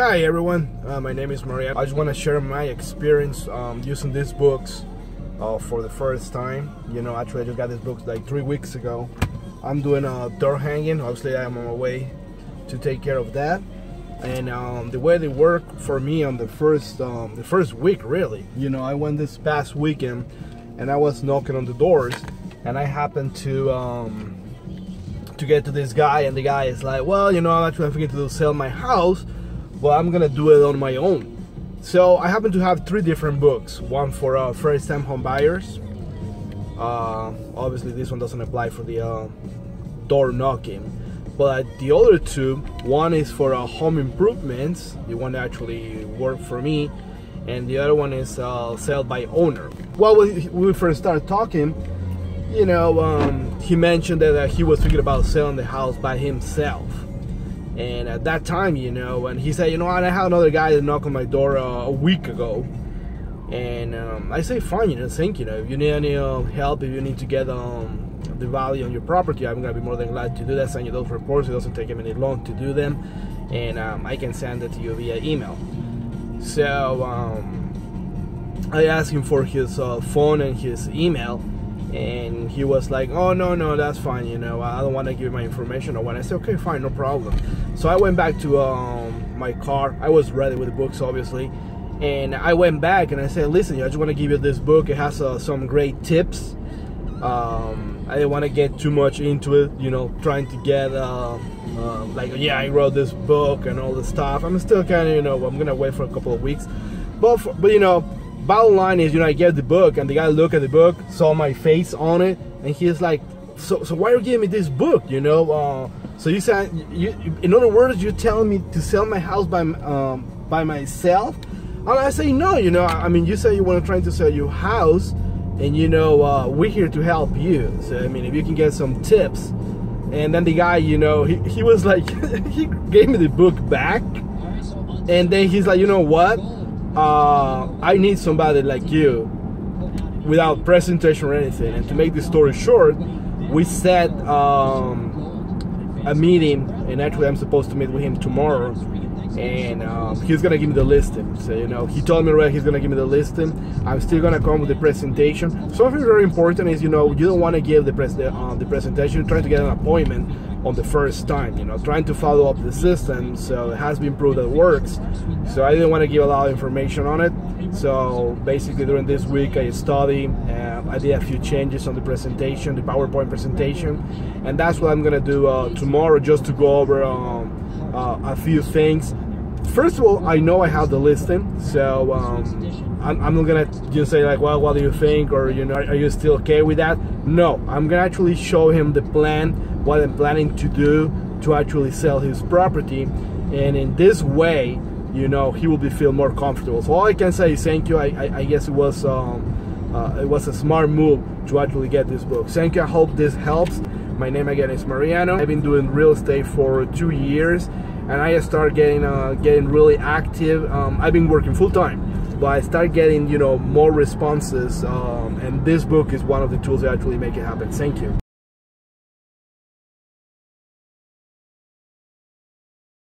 Hi everyone, my name is Mariano. I just want to share my experience using these books for the first time. You know, actually I just got these books like 3 weeks ago. I'm doing door hanging. Obviously I'm on my way to take care of that. And the way they work for me on the first week, really. You know, I went this past weekend and I was knocking on the doors and I happened to get to this guy, and the guy is like, well, you know, I'm actually thinking to sell my house, but I'm gonna do it on my own. So I happen to have 3 different books. One for first-time home buyers. Obviously this one doesn't apply for the door knocking, but the other 2, one is for home improvements, the one that actually worked for me, and the other one is sell by owner. Well, when we first started talking, you know, he mentioned that he was thinking about selling the house by himself. And at that time, you know, and he said, you know what, I had another guy that knocked on my door a week ago. And I say, fine, you know, thank you. If you need any help, if you need to get the value on your property, I'm going to be more than glad to do that. Send you those reports. It doesn't take him any long to do them. And I can send it to you via email. So I asked him for his phone and his email. And he was like, oh, no, that's fine, you know, I don't want to give you my information or what. I said, okay, fine, no problem. So I went back to my car. I was ready with the books, obviously. And I went back and I said, listen, I just want to give you this book. It has some great tips. I didn't want to get too much into it, you know, trying to get, like, yeah, I wrote this book and all this stuff. I'm still kind of, you know, I'm going to wait for a couple of weeks. But you know, bottom line is, you know, I gave the book and the guy looked at the book, saw my face on it, and he's like, so why are you giving me this book, you know? So you said, in other words, you're telling me to sell my house by myself? And I say, no, you know, I mean, you say you want to try to sell your house, and you know, we're here to help you. So I mean, if you can get some tips. And then the guy, you know, he was like, he gave me the book back, and then he's like, you know what? I need somebody like you without presentation or anything. And to make this story short, we set a meeting, and actually I'm supposed to meet with him tomorrow, and he's gonna give me the listing. So, you know, he told me right, he's gonna give me the listing. I'm still gonna come with the presentation. Something very important is, you know, you don't want to give the presentation. You're trying to get an appointment on the first time, you know, trying to follow up the system. So it has been proved that it works. So I didn't want to give a lot of information on it. So basically during this week I studied, I did a few changes on the presentation, the PowerPoint presentation, and that's what I'm gonna do tomorrow, just to go over a few things. First of all, I know I have the listing, so I'm not gonna just say like, well, what do you think, or, you know, are you still okay with that? No, I'm gonna actually show him the plan, what I'm planning to do to actually sell his property, and in this way, you know, he will feel more comfortable. So all I can say is thank you. I guess it was a smart move to actually get this book. Thank you. I hope this helps. My name again is Mariano. I've been doing real estate for 2 years, and I started getting really active. I've been working full time, but I started getting, you know, more responses, and this book is one of the tools that actually make it happen. Thank you.